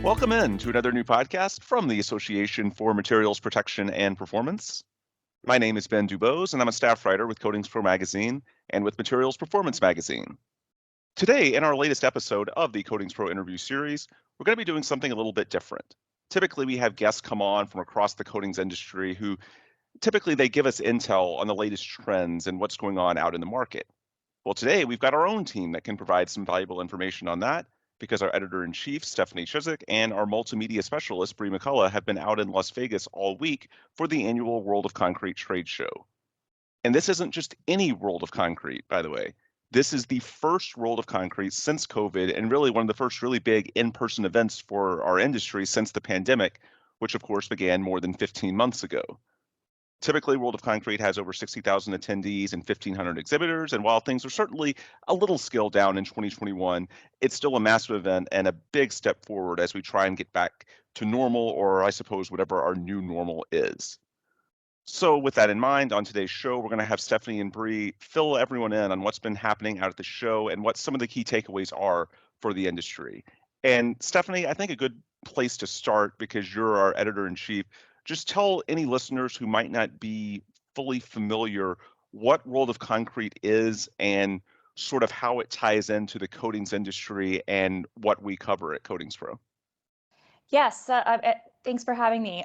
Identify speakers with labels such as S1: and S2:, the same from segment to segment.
S1: Welcome in to another new podcast from the Association for Materials Protection and Performance. My name is Ben Dubose, and I'm a staff writer with CoatingsPro Magazine and with Materials Performance Magazine. Today, in our latest episode of the CoatingsPro interview series, we're going to be doing something a little bit different. Typically, we have guests come on from across the coatings industry who typically they give us intel on the latest trends and what's going on out in the market. Well, today we've got our own team that can provide some valuable information on that because our editor-in-chief, Stephanie Chizik, and our multimedia specialist, Bree McCullough, have been out in Las Vegas all week for the annual World of Concrete trade show. And this isn't just any World of Concrete, by the way. This is the first World of Concrete since COVID and really one of the first really big in-person events for our industry since the pandemic, which of course began more than 15 months ago. Typically, World of Concrete has over 60,000 attendees and 1,500 exhibitors, and while things are certainly a little scaled down in 2021, it's still a massive event and a big step forward as we try and get back to normal, or I suppose whatever our new normal is. So with that in mind, on today's show, we're going to have Stephanie and Bree fill everyone in on what's been happening out at the show and what some of the key takeaways are for the industry. And Stephanie, I think a good place to start, because you're our editor-in-chief, just tell any listeners who might not be fully familiar what World of Concrete is and sort of how it ties into the coatings industry and what we cover at CoatingsPro.
S2: Yes, thanks for having me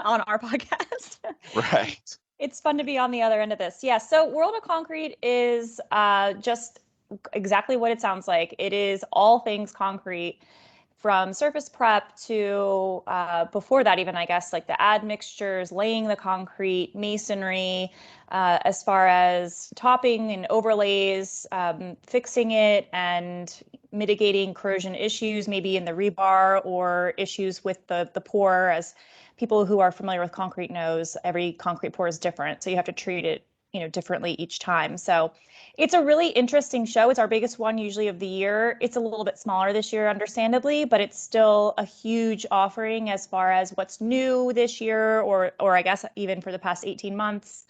S2: on our podcast.
S1: Right.
S2: It's fun to be on the other end of this. Yeah, so World of Concrete is just exactly what it sounds like. It is all things concrete, from surface prep to before that even, I guess, like the admixtures, laying the concrete, masonry, as far as topping and overlays, fixing it and mitigating corrosion issues, maybe in the rebar or issues with the pour. As people who are familiar with concrete knows, every concrete pour is different, so you have to treat it differently each time. So it's a really interesting show. It's our biggest one usually of the year. It's a little bit smaller this year, understandably, but it's still a huge offering as far as what's new this year, or I guess even for the past 18 months.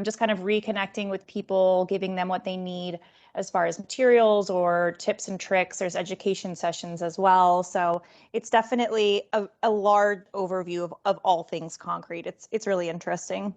S2: Just kind of reconnecting with people, giving them what they need as far as materials or tips and tricks. There's education sessions as well. So it's definitely a large overview of all things concrete. It's really interesting.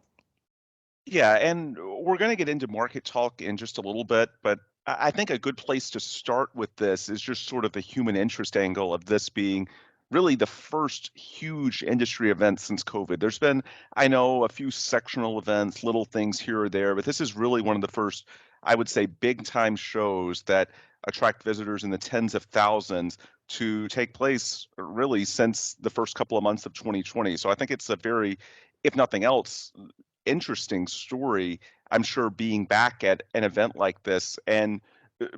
S1: Yeah, and we're going to get into market talk in just a little bit, but I think a good place to start with this is just sort of the human interest angle of this being really the first huge industry event since COVID. There's been, I know, a few sectional events, little things here or there, but this is really one of the first, I would say, big time shows that attract visitors in the tens of thousands to take place really since the first couple of months of 2020. So I think it's a very, if nothing else, interesting story, I'm sure, being back at an event like this. And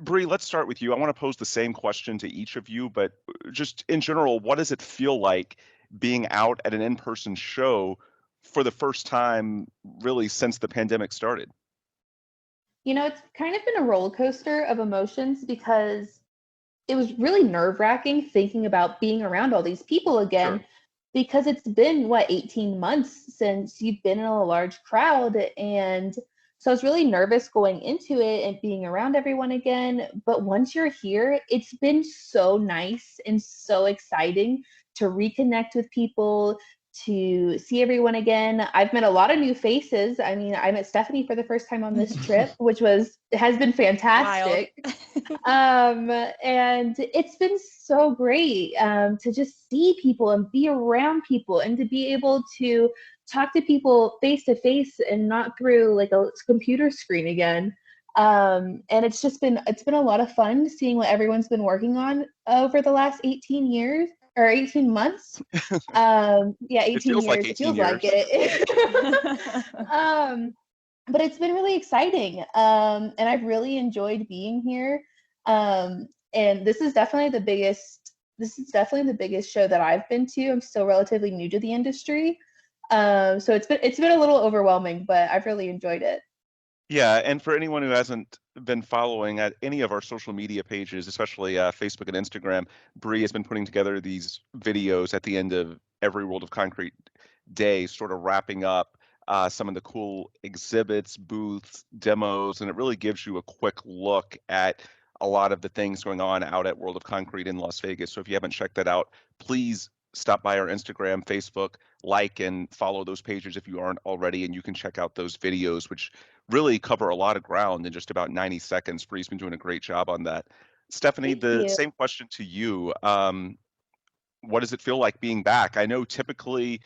S1: Bree, let's start with you. I want to pose the same question to each of you, but just in general, what does it feel like being out at an in-person show for the first time really since the pandemic started?
S3: It's kind of been a roller coaster of emotions because it was really nerve-wracking thinking about being around all these people again.
S1: Sure.
S3: Because it's been 18 months since you've been in a large crowd, and so I was really nervous going into it and being around everyone again. But once you're here, it's been so nice and so exciting to reconnect with people, to see everyone again. I've met a lot of new faces. I mean, I met Stephanie for the first time on this trip, which has been fantastic. And it's been so great to just see people and be around people and to be able to talk to people face to face and not through like a computer screen again. And it's been a lot of fun seeing what everyone's been working on over the last 18 years. Or 18 months. 18
S1: It feels
S3: years.
S1: like 18
S3: it feels
S1: years.
S3: like it. But it's been really exciting. And I've really enjoyed being here. And this is definitely the biggest show that I've been to. I'm still relatively new to the industry. So it's been a little overwhelming, but I've really enjoyed it.
S1: Yeah, and for anyone who hasn't been following at any of our social media pages, especially Facebook and Instagram, Bree has been putting together these videos at the end of every World of Concrete day, sort of wrapping up some of the cool exhibits, booths, demos, and it really gives you a quick look at a lot of the things going on out at World of Concrete in Las Vegas. So if you haven't checked that out, please stop by our Instagram, Facebook, like and follow those pages if you aren't already, and you can check out those videos, which really cover a lot of ground in just about 90 seconds. Bree's been doing a great job on that. Stephanie,
S3: Thank
S1: the
S3: you.
S1: same question to you. What does it feel like being back? I know typically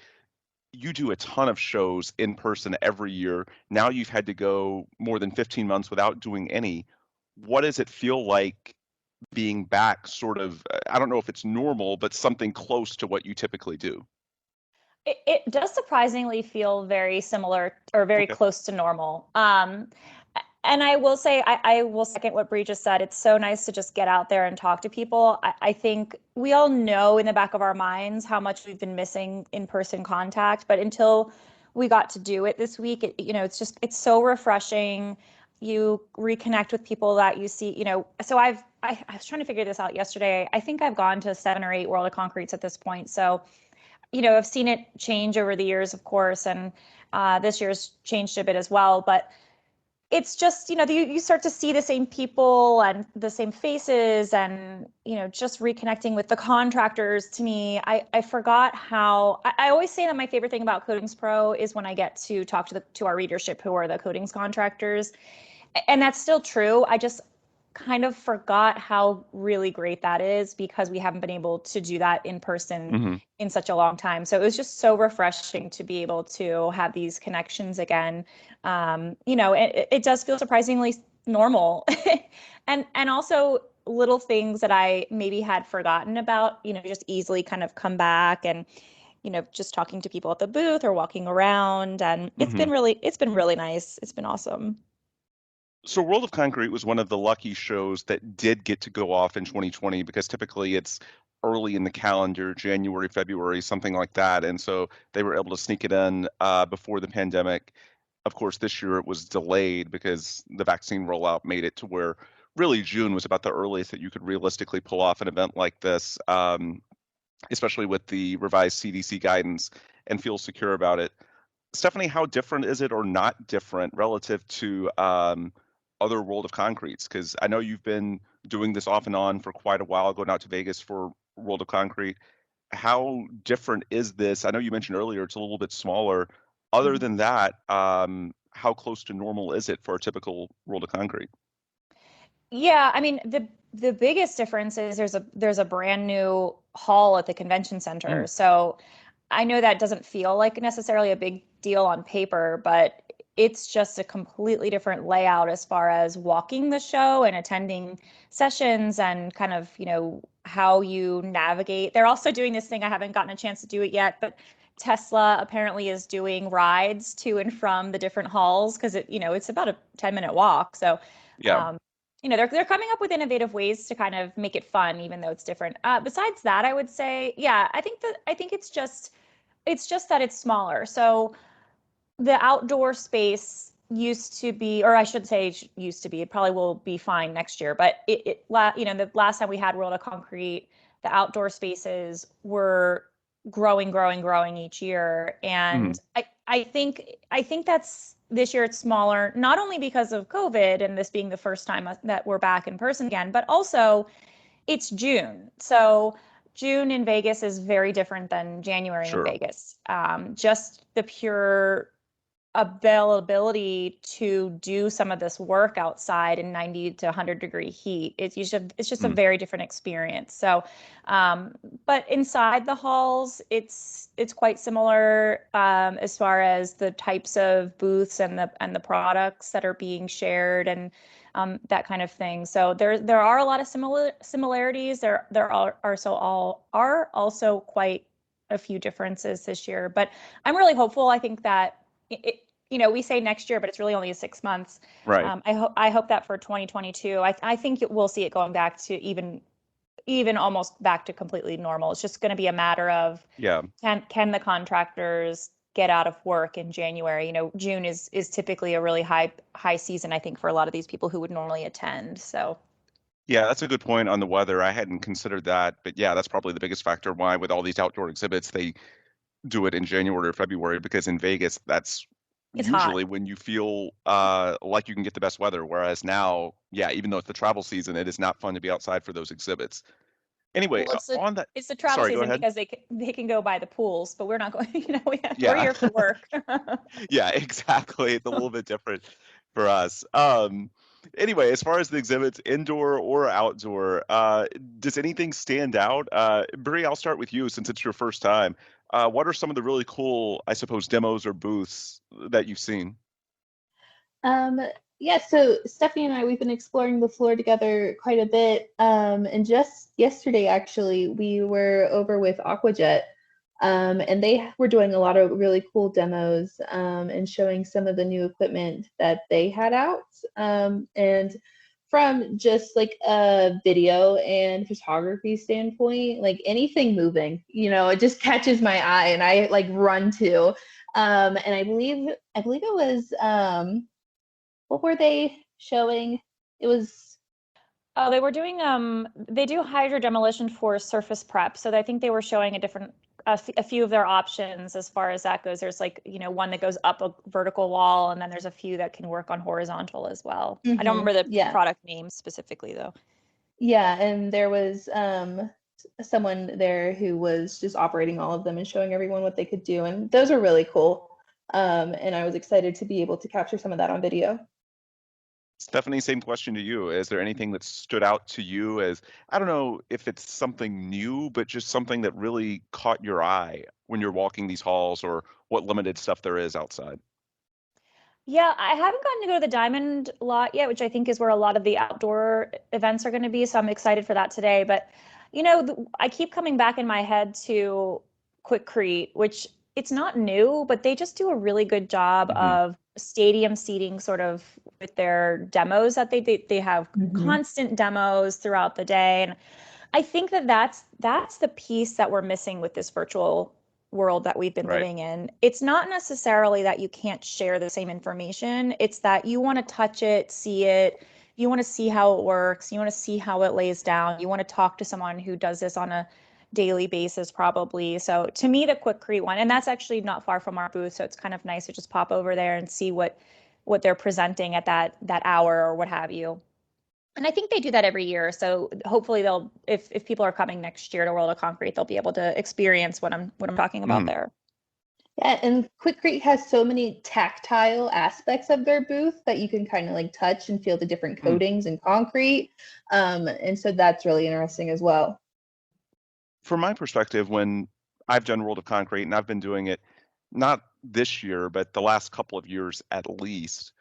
S1: you do a ton of shows in person every year. Now you've had to go more than 15 months without doing any. What does it feel like being back, sort of, I don't know if it's normal, but something close to what you typically do?
S2: It does surprisingly feel very similar or very
S1: Okay.
S2: close to normal. And I will say, I will second what Bree just said. It's so nice to just get out there and talk to people. I think we all know in the back of our minds how much we've been missing in-person contact, but until we got to do it this week, it's so refreshing. You reconnect with people that you see, so I was trying to figure this out yesterday. I think I've gone to 7 or 8 World of Concretes at this point. So I've seen it change over the years, of course, and this year's changed a bit as well. But it's just, you start to see the same people and the same faces, and, just reconnecting with the contractors. To me, I forgot how, I always say that my favorite thing about Coatings Pro is when I get to talk to our readership, who are the coatings contractors. And that's still true. I just kind of forgot how really great that is, because we haven't been able to do that in person
S1: Hmm.
S2: in such a long time. So it was just so refreshing to be able to have these connections again. It does feel surprisingly normal. And also little things that I maybe had forgotten about, just easily kind of come back, and just talking to people at the booth or walking around. And
S1: Hmm.
S2: it's been really nice. It's been awesome.
S1: So World of Concrete was one of the lucky shows that did get to go off in 2020, because typically it's early in the calendar, January, February, something like that. And so they were able to sneak it in before the pandemic. Of course, this year it was delayed because the vaccine rollout made it to where really June was about the earliest that you could realistically pull off an event like this, especially with the revised CDC guidance, and feel secure about it. Stephanie, how different is it or not different relative to other World of Concretes? Because I know you've been doing this off and on for quite a while, going out to Vegas for World of Concrete. How different is this? I know you mentioned earlier it's a little bit smaller. Other
S2: Mhm.
S1: than that, how close to normal is it for a typical World of Concrete?
S2: Yeah, I mean, the biggest difference is there's a brand new hall at the convention
S1: Mm,
S2: center. So I know that doesn't feel like necessarily a big deal on paper, but it's just a completely different layout as far as walking the show and attending sessions, and kind of, how you navigate. They're also doing this thing, I haven't gotten a chance to do it yet, but Tesla apparently is doing rides to and from the different halls, because it's about a 10-minute walk. So
S1: yeah.
S2: um, they're coming up with innovative ways to kind of make it fun, even though it's different. Besides that, I would say, yeah, I think it's just that it's smaller. So the outdoor space used to be, or I should say used to be, it probably will be fine next year, but the last time we had World of Concrete, the outdoor spaces were growing, growing, growing each year.
S1: Mhm.
S2: And I think that's this year it's smaller, not only because of COVID and this being the first time that we're back in person again, but also it's June. So June in Vegas is very different than January in
S1: Sure.
S2: Vegas. Just the pure availability to do some of this work outside in 90 to 100-degree heat. It's just a
S1: Mm,
S2: very different experience. So, but inside the halls, it's quite similar, as far as the types of booths and the products that are being shared, and that kind of thing. So there are a lot of similarities. There are also quite a few differences this year, but I'm really hopeful. I think that we say next year, but it's really only 6 months.
S1: right.
S2: I hope that for 2022, I think we'll see it going back to even almost back to completely normal. It's just going to be a matter of,
S1: Yeah.
S2: can the contractors get out of work in January? June is typically a really high season, I think, for a lot of these people who would normally attend. So
S1: Yeah, that's a good point on the weather. I hadn't considered that, but yeah, that's probably the biggest factor why with all these outdoor exhibits they do it in January or February, because in Vegas that's
S2: It's hot.
S1: usually when you feel like you can get the best weather. Whereas now, yeah, even though it's the travel season, it is not fun to be outside for those exhibits. Anyway,
S2: Well,
S1: on that,
S2: it's the travel
S1: sorry, go
S2: season
S1: ahead.
S2: because they can go by the pools, but we're not going. We're
S1: Yeah,
S2: here for work.
S1: yeah, exactly. It's a little bit different for us. Anyway, as far as the exhibits, indoor or outdoor, does anything stand out? Bree, I'll start with you since it's your first time. What are some of the really cool, I suppose, demos or booths that you've seen?
S3: Um, yeah, so Stephanie and I, we've been exploring the floor together quite a bit. And just yesterday, actually, we were over with Aquajet, and they were doing a lot of really cool demos, and showing some of the new equipment that they had out. And from just like a video and photography standpoint, like anything moving, it just catches my eye and I like run to. And I believe it was what were they showing? It was
S2: Oh, they were doing they do hydro demolition for surface prep. So I think they were showing a few of their options as far as that goes. There's like, one that goes up a vertical wall, and then there's a few that can work on horizontal as well. I don't remember the
S3: yeah.
S2: product name specifically though.
S3: Yeah, and there was someone there who was just operating all of them and showing everyone what they could do, and those are really cool. And I was excited to be able to capture some of that on video.
S1: Stephanie, same question to you. Is there anything that stood out to you as, I don't know if it's something new, but just something that really caught your eye when you're walking these halls or what limited stuff there is outside?
S2: Yeah, I haven't gotten to go to the Diamond lot yet, which I think is where a lot of the outdoor events are going to be. So I'm excited for that today. But, I keep coming back in my head to Quikrete, which it's not new, but they just do a really good job
S1: Hmm.
S2: of stadium seating sort of with their demos that they have
S3: Hmm.
S2: constant demos throughout the day. And I think that's the piece that we're missing with this virtual world that we've been
S1: Right.
S2: living in. It's not necessarily that you can't share the same information. It's that you want to touch it, see it, you want to see how it works, you want to see how it lays down. You want to talk to someone who does this on a daily basis probably. So to me the Quikrete one, and that's actually not far from our booth, so it's kind of nice to just pop over there and see what they're presenting at that hour or what have you. And I think they do that every year. So hopefully they'll, if people are coming next year to World of Concrete, they'll be able to experience what I'm talking about
S1: Hmm.
S2: there.
S3: Yeah, and Quikrete has so many tactile aspects of their booth that you can kind of like touch and feel the different coatings and concrete. And so that's really interesting as well.
S1: From my perspective, when I've done World of Concrete and I've been doing it not this year, but the last couple of years at least,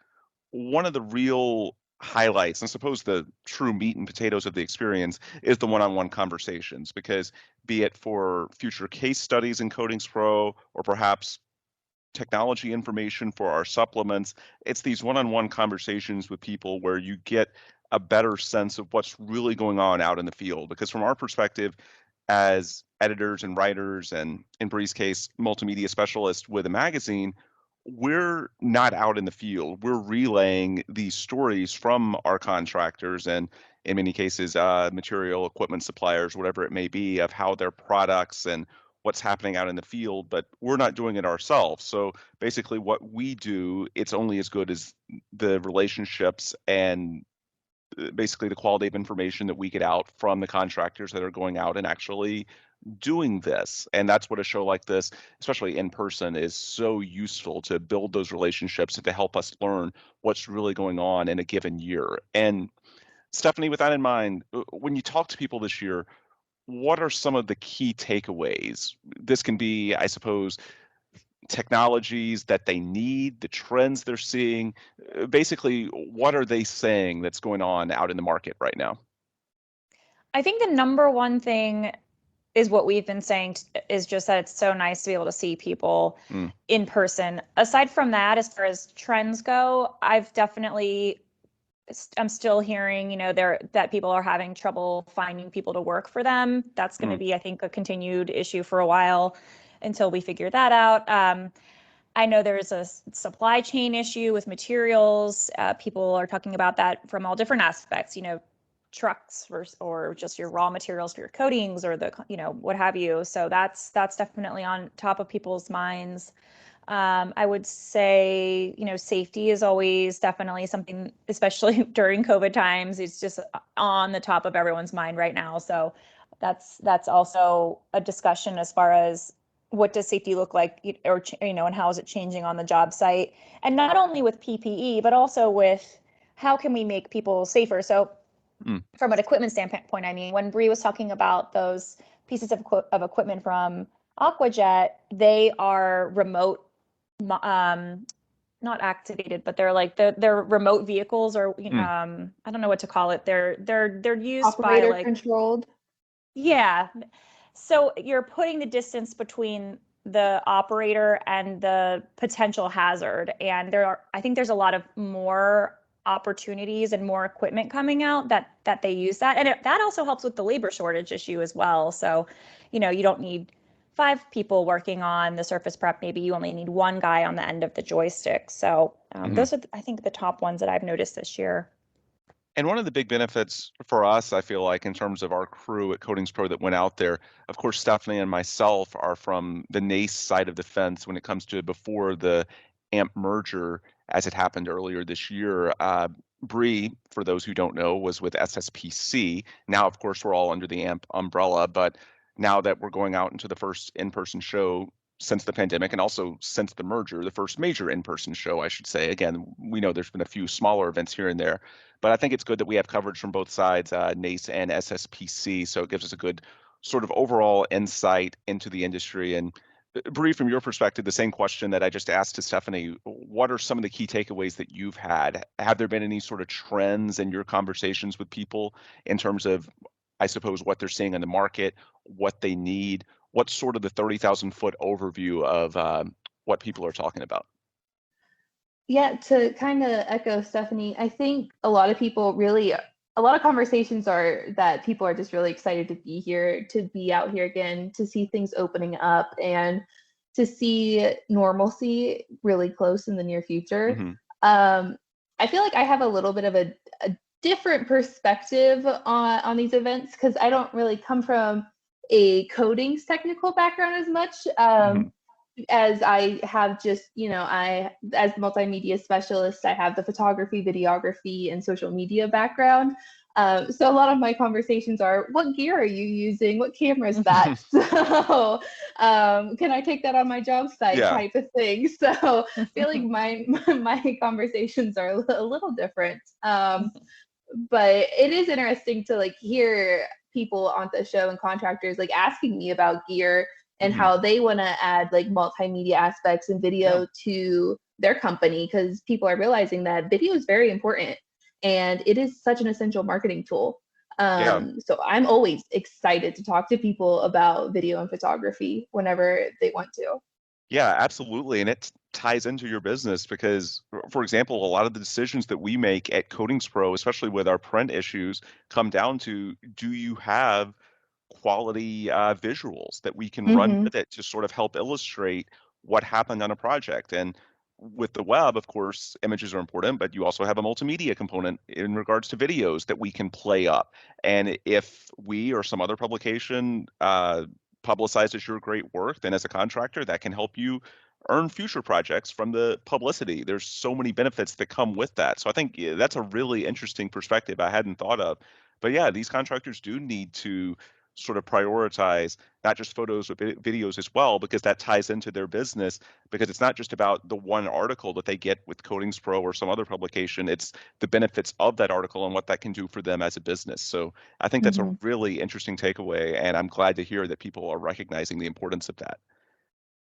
S1: one of the real highlights, and suppose the true meat and potatoes of the experience, is the one-on-one conversations. Because be it for future case studies in Coatings Pro or perhaps technology information for our supplements, it's these one-on-one conversations with people where you get a better sense of what's really going on out in the field. Because from our perspective, as editors and writers, and in Bree's case, multimedia specialist with a magazine, we're not out in the field. We're relaying these stories from our contractors and, in many cases, material equipment suppliers, whatever it may be, of how their products and what's happening out in the field, but we're not doing it ourselves. So basically, what we do, it's only as good as the relationships and basically the quality of information that we get out from the contractors that are going out and actually doing this. And that's what a show like this, especially in person, is so useful to build those relationships and to help us learn what's really going on in a given year. And Stephanie, with that in mind, when you talk to people this year, what are some of the key takeaways? This can be, I suppose, technologies that they need, the trends they're seeing. Basically, what are they saying that's going on out in the market right now?
S2: I think the number one thing is what we've been saying is just that it's so nice to be able to see people
S1: Mm,
S2: in person. Aside from that, as far as trends go, I'm still hearing, that people are having trouble finding people to work for them. That's going to
S1: mm,
S2: be, I think, a continued issue for a while until we figure that out. I know there's a supply chain issue with materials. People are talking about that from all different aspects, trucks or just your raw materials for your coatings or what have you. So that's definitely on top of people's minds. I would say, safety is always definitely something, especially during COVID times. It's just on the top of everyone's mind right now. So that's also a discussion as far as what does safety look like, or and how is it changing on the job site, and not only with PPE, but also with how can we make people safer. So from an equipment standpoint, I mean, when Bree was talking about those pieces of equipment from Aquajet, they are remote, not activated, but they're remote vehicles, or I don't know what to call it. They're used by
S3: Operator controlled.
S2: Yeah. So you're putting the distance between the operator and the potential hazard. And I think there's a lot of more opportunities and more equipment coming out that they use that. And that also helps with the labor shortage issue as well. So, you don't need 5 people working on the surface prep. Maybe you only need one guy on the end of the joystick. So those are, I think, the top ones that I've noticed this year.
S1: And one of the big benefits for us, I feel like, in terms of our crew at CoatingsPro that went out there, of course, Stephanie and myself are from the NACE side of the fence when it comes to before the AMP merger, as it happened earlier this year. Bree, for those who don't know, was with SSPC. Now, of course, we're all under the AMP umbrella, but now that we're going out into the first in-person show since the pandemic and also since the merger, the first major in-person show, I should say. Again, we know there's been a few smaller events here and there, but I think it's good that we have coverage from both sides, NACE and SSPC. So it gives us a good sort of overall insight into the industry. And Bree, from your perspective, the same question that I just asked to Stephanie, what are some of the key takeaways that you've had? Have there been any sort of trends in your conversations with people in terms of, I suppose, what they're seeing in the market, what they need? What's sort of the 30,000-foot overview of what people are talking about?
S3: Yeah, to kind of echo Stephanie, I think a lot of conversations are that people are just really excited to be here, to be out here again, to see things opening up, and to see normalcy really close in the near future. I feel like I have a little bit of a different perspective on these events because I don't really come from a coatings technical background as much. As I have just, as the multimedia specialist, I have the photography, videography, and social media background. So a lot of my conversations are, what gear are you using? What camera is that? So can I take that on my job site type of thing? So I feel like my conversations are a little different. But it is interesting to hear people on the show and contractors asking me about gear and how they want to add multimedia aspects and video to their company, because people are realizing that video is very important and it is such an essential marketing tool. So I'm always excited to talk to people about video and photography whenever they want to.
S1: Yeah, absolutely. And it ties into your business because, for example, a lot of the decisions that we make at CoatingsPro, especially with our print issues, come down to, do you have quality visuals that we can run with it to sort of help illustrate what happened on a project? And with the web, of course, images are important, but you also have a multimedia component in regards to videos that we can play up. And if we or some other publication publicizes your great work, then as a contractor, that can help you earn future projects from the publicity. There's so many benefits that come with that. So I think that's a really interesting perspective I hadn't thought of. But yeah, these contractors do need to sort of prioritize not just photos but videos as well, because that ties into their business, because it's not just about the one article that they get with CoatingsPro or some other publication. It's the benefits of that article and what that can do for them as a business. So I think that's a really interesting takeaway, and I'm glad to hear that people are recognizing the importance of that.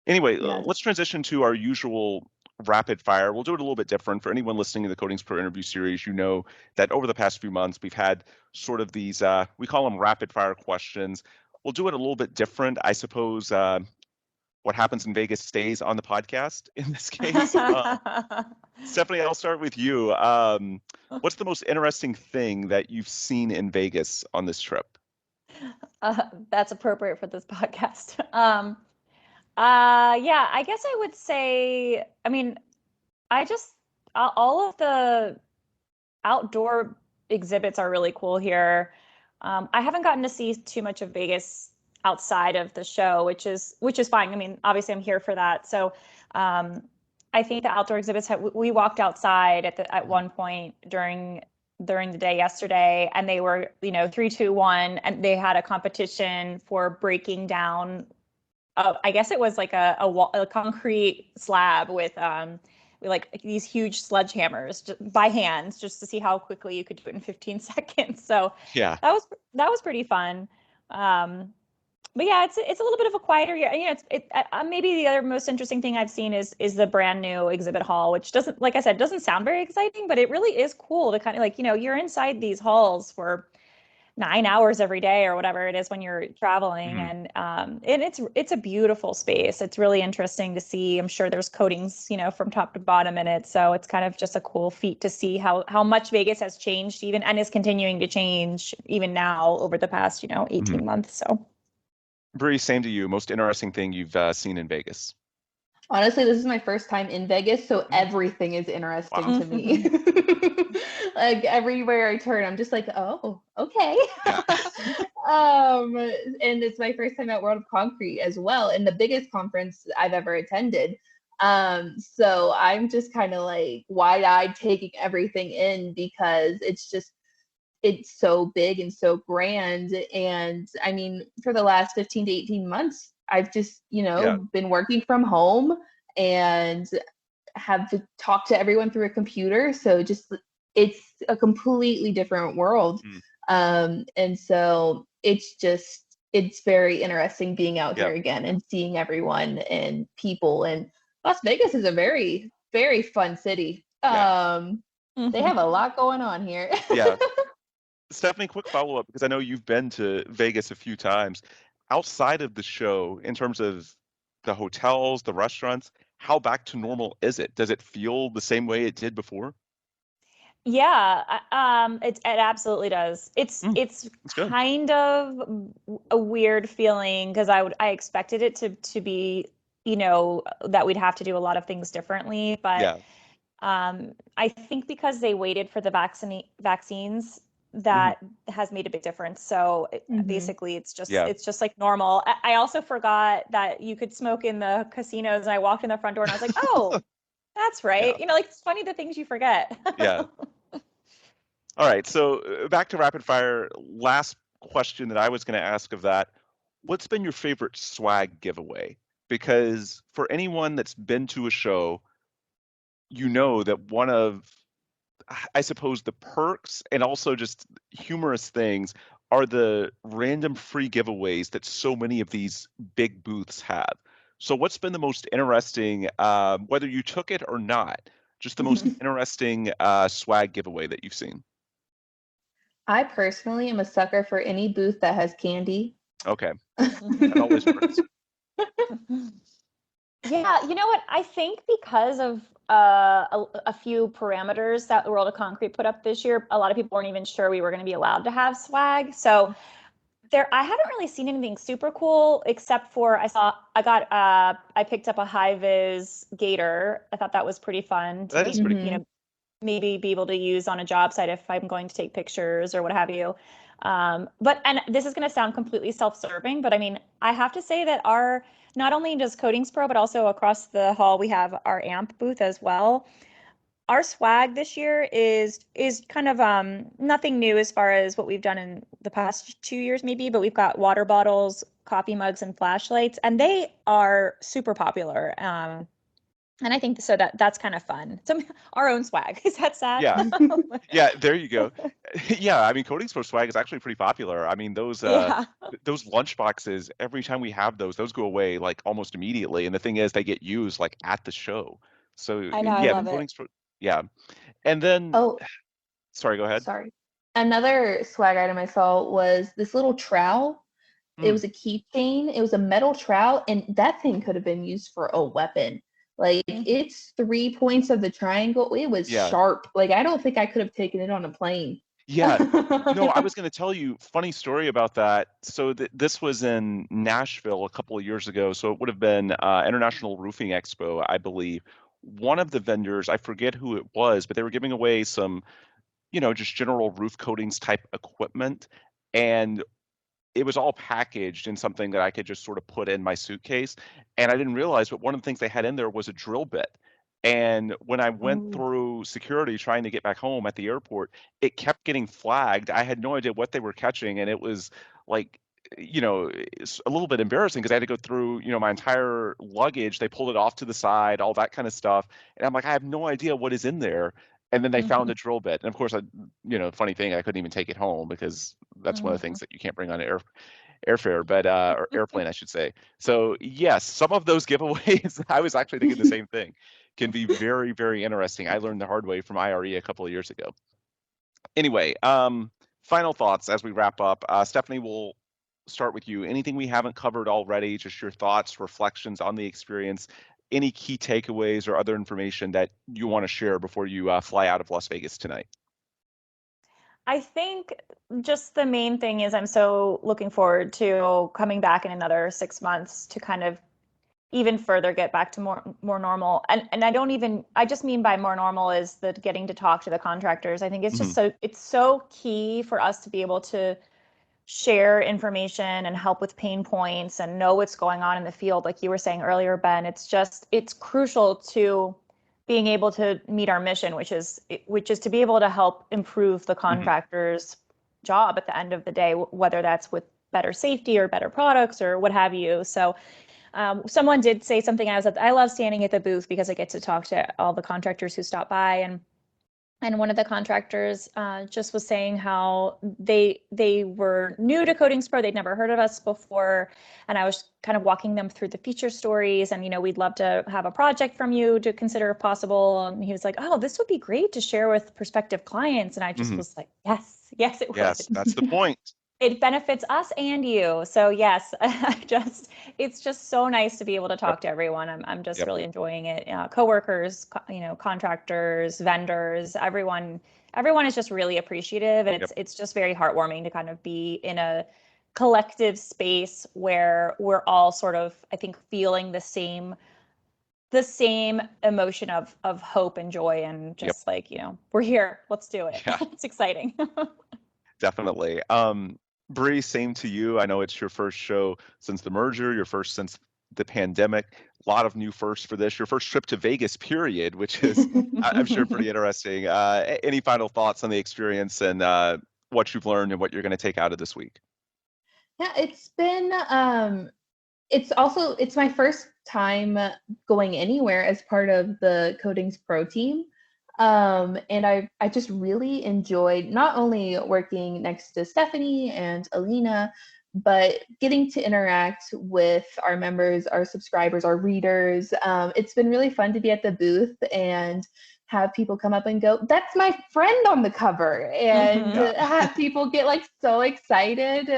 S1: Anyway, let's transition to our usual rapid fire. We'll do it a little bit different. For anyone listening to the CoatingsPro interview series, you know that over the past few months, we've had sort of these, we call them rapid fire questions. We'll do it a little bit different. I suppose what happens in Vegas stays on the podcast in this case. Stephanie, I'll start with you. What's the most interesting thing that you've seen in Vegas on this trip?
S2: That's appropriate for this podcast. Yeah, I guess I would say, I mean, all of the outdoor exhibits are really cool here. I haven't gotten to see too much of Vegas outside of the show, which is fine. I mean, obviously I'm here for that. So I think the outdoor exhibits we walked outside at one point during the day yesterday, and they were, 3, 2, 1, and they had a competition for breaking down. I guess it was like a concrete slab with like these huge sledgehammers by hands, just to see how quickly you could do it in 15 seconds. So
S1: Yeah.
S2: that was pretty fun. But yeah, it's a little bit of a quieter year. Maybe the other most interesting thing I've seen is the brand new exhibit hall, which doesn't, like I said, doesn't sound very exciting, but it really is cool to kind of you're inside these halls for 9 hours every day or whatever it is when you're traveling.
S1: Mhm.
S2: And it's a beautiful space. It's really interesting to see. I'm sure there's coatings, from top to bottom in it. So it's kind of just a cool feat to see how much Vegas has changed even, and is continuing to change even now over the past, 18
S1: Mhm.
S2: months. So.
S1: Bree, same to you. Most interesting thing you've seen in Vegas?
S3: Honestly, this is my first time in Vegas, so everything is interesting
S1: Wow.
S3: to me. Like everywhere I turn, I'm just like, oh, okay.
S1: Yeah.
S3: And it's my first time at World of Concrete as well, and the biggest conference I've ever attended. So I'm just kind of like wide-eyed taking everything in, because it's so big and so grand. And I mean, for the last 15 to 18 months, I've just,
S1: Yeah.
S3: been working from home and have to talk to everyone through a computer. So just, it's a completely different world.
S1: Mm.
S3: And so it's very interesting being out
S1: Yeah.
S3: here again and seeing everyone and people. And Las Vegas is a very, very fun city.
S1: Yeah.
S3: They have a lot going on here.
S1: Yeah. Stephanie, quick follow-up, because I know you've been to Vegas a few times. Outside of the show, in terms of the hotels, the restaurants, how back to normal is it? Does it feel the same way it did before?
S2: Yeah, it absolutely does.
S1: Mm,
S2: It's
S1: that's good.
S2: kind of a weird feeling, because I expected it to be, that we'd have to do a lot of things differently, but
S1: Yeah.
S2: I think because they waited for the vaccines,
S1: Hmm.
S2: that has made a big difference. So
S3: Hmm.
S2: basically, it's just
S1: Yeah.
S2: it's just like normal. I also forgot that you could smoke in the casinos, and I walked in the front door and I was like, oh, that's
S1: Yeah.
S2: right. It's funny the things you forget.
S1: Yeah. All right. So back to rapid fire. Last question that I was going to ask of that. What's been your favorite swag giveaway? Because for anyone that's been to a show, you know that one of, I suppose, the perks and also just humorous things are the random free giveaways that so many of these big booths have. So, what's been the most interesting, whether you took it or not, just the most interesting swag giveaway that you've seen?
S3: I personally am a sucker for any booth that has candy.
S1: Okay, that always works.
S2: Yeah, you know what? I think because of a few parameters that the World of Concrete put up this year, a lot of people weren't even sure we were going to be allowed to have swag. So I haven't really seen anything super cool, except for I picked up a high vis gator. I thought that was pretty fun to
S1: That is pretty cool.
S3: Hmm.
S2: maybe be able to use on a job site if I'm going to take pictures or what have you. And this is going to sound completely self-serving, but I mean, I have to say that not only does CoatingsPro, but also across the hall, we have our AMP booth as well. Our swag this year is kind of nothing new as far as what we've done in the past 2 years, maybe, but we've got water bottles, coffee mugs, and flashlights, and they are super popular. And I think so that's kind of fun. So our own swag. Is that sad?
S1: Yeah, yeah. There you go. Yeah, I mean, CoatingsPro swag is actually pretty popular. I mean,
S2: Yeah.
S1: those lunch boxes. Every time we have those go away like almost immediately. And the thing is, they get used like at the show. So
S2: I know, I
S1: yeah, the
S2: love it.
S1: CoatingsPro. Yeah, and then
S3: Oh,
S1: sorry, go ahead.
S3: sorry. Another swag item I saw was this little trowel. It
S1: Mm,
S3: was a keychain. It was a metal trowel, and that thing could have been used for a weapon. Like,
S2: Mhm.
S3: its 3 points of the triangle, it was
S1: yeah,
S3: sharp. Like, I don't think I could have taken it on a plane.
S1: yeah. No, I was going to tell you funny story about that. So this was in Nashville a couple of years ago. So it would have been International Roofing Expo, I believe. One of the vendors, I forget who it was, but they were giving away some, just general roof coatings type equipment. And it was all packaged in something that I could just sort of put in my suitcase. And I didn't realize, but one of the things they had in there was a drill bit. And when I went
S2: Oh.
S1: through security trying to get back home at the airport, it kept getting flagged. I had no idea what they were catching. And it was like, it's a little bit embarrassing because I had to go through, my entire luggage. They pulled it off to the side, all that kind of stuff. And I'm like, I have no idea what is in there. And then they found a drill bit. And of course, funny thing, I couldn't even take it home because that's one of the things that you can't bring on airfare, but or airplane, I should say. So yes, some of those giveaways, I was actually thinking the same thing, can be very, very interesting. I learned the hard way from IRE a couple of years ago. Anyway, final thoughts as we wrap up. Stephanie, will start with you. Anything we haven't covered already, just your thoughts, reflections on the experience, any key takeaways or other information that you want to share before you fly out of Las Vegas tonight?
S2: I think just the main thing is I'm so looking forward to coming back in another 6 months to kind of even further get back to more normal. And I just mean by more normal is that getting to talk to the contractors. I think it's just it's so key for us to be able to share information and help with pain points and know what's going on in the field. Like you were saying earlier, Ben, it's crucial to being able to meet our mission, which is to be able to help improve the contractor's job at the end of the day, whether that's with better safety or better products or what have you. So someone did say something. I love standing at the booth because I get to talk to all the contractors who stop by, and one of the contractors just was saying how they were new to CoatingsPro. They'd never heard of us before. And I was kind of walking them through the feature stories and, we'd love to have a project from you to consider if possible. And he was like, oh, this would be great to share with prospective clients. And I just was like, yes, it would.
S1: Yes, that's the point.
S2: It benefits us and you. So yes, it's just so nice to be able to talk to everyone. I'm just really enjoying it. Coworkers, contractors, vendors, everyone is just really appreciative. And it's just very heartwarming to kind of be in a collective space where we're all sort of, I think, feeling the same emotion of hope and joy and just we're here, let's do it.
S1: Yeah.
S2: It's exciting.
S1: Definitely. Bree, same to you. I know it's your first show since the merger, your first since the pandemic. A lot of new firsts for this. Your first trip to Vegas, period, which is, I'm sure, pretty interesting. Any final thoughts on the experience and what you've learned and what you're going to take out of this week?
S3: Yeah, it's been, it's my first time going anywhere as part of the CoatingsPro team. And I just really enjoyed not only working next to Stephanie and Alina, but getting to interact with our members, our subscribers, our readers. It's been really fun to be at the booth and have people come up and go, that's my friend on the cover, and have people get so excited.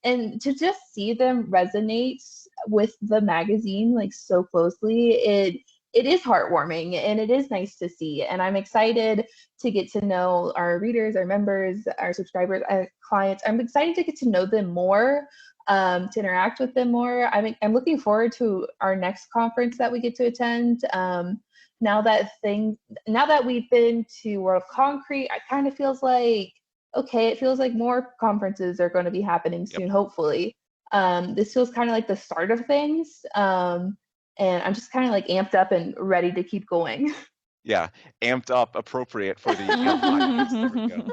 S3: And to just see them resonate with the magazine so closely, it is heartwarming and it is nice to see. And I'm excited to get to know our readers, our members, our subscribers, our clients. I'm excited to get to know them more, to interact with them more. I'm looking forward to our next conference that we get to attend. Now that we've been to World Concrete, it kind of feels like, okay, it feels like more conferences are going to be happening soon, hopefully. This feels kind of like the start of things. And I'm just kind of amped up and ready to keep going.
S1: Yeah, amped up, appropriate for the there we go.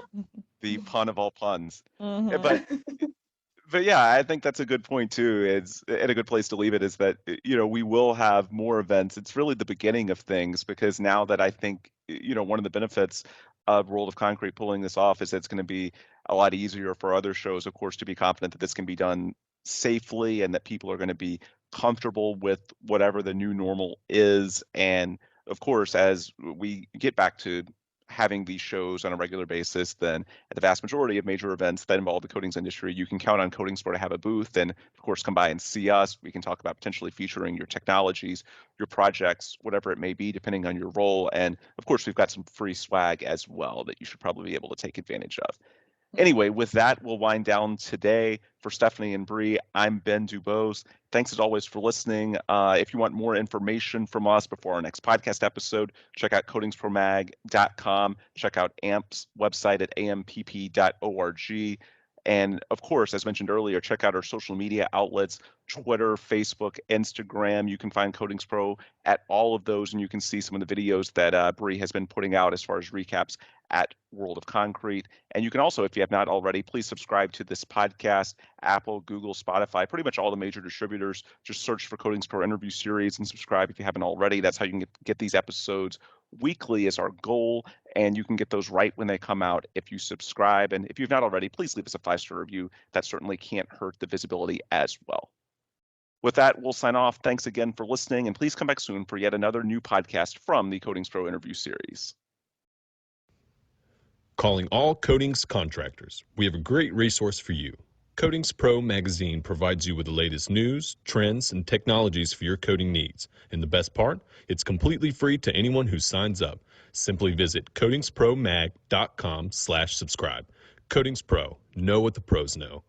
S1: The pun of all puns. But yeah, I think that's a good point too. It's and a good place to leave it is that we will have more events. It's really the beginning of things because now that I think one of the benefits of World of Concrete pulling this off is it's going to be a lot easier for other shows, of course, to be confident that this can be done safely and that people are going to be comfortable with whatever the new normal is. And of course, as we get back to having these shows on a regular basis, then at the vast majority of major events that involve the coatings industry, you can count on CoatingsPro to have a booth and, of course, come by and see us. We can talk about potentially featuring your technologies, your projects, whatever it may be, depending on your role. And, of course, we've got some free swag as well that you should probably be able to take advantage of. Anyway, with that, we'll wind down today. For Stephanie and Bree, I'm Ben Dubose. Thanks as always for listening. If you want more information from us before our next podcast episode, check out coatingspromag.com. Check out AMP's website at ampp.org. And of course, as mentioned earlier, check out our social media outlets, Twitter, Facebook, Instagram. You can find Coatings Pro at all of those, and you can see some of the videos that Bree has been putting out as far as recaps at World of Concrete. And you can also, if you have not already, please subscribe to this podcast, Apple, Google, Spotify, pretty much all the major distributors. Just search for Coatings Pro Interview Series and subscribe if you haven't already. That's how you can get these episodes weekly is our goal, and you can get those right when they come out if you subscribe. And if you've not already, please leave us a 5-star review. That certainly can't hurt the visibility as well. With that, we'll sign off. Thanks again for listening, and please come back soon for yet another new podcast from the Coatings Pro Interview Series.
S4: Calling all coatings contractors, we have a great resource for you. CoatingsPro Magazine provides you with the latest news, trends, and technologies for your coating needs. And the best part, it's completely free to anyone who signs up. Simply visit coatingspromag.com/subscribe. Coatings Pro, know what the pros know.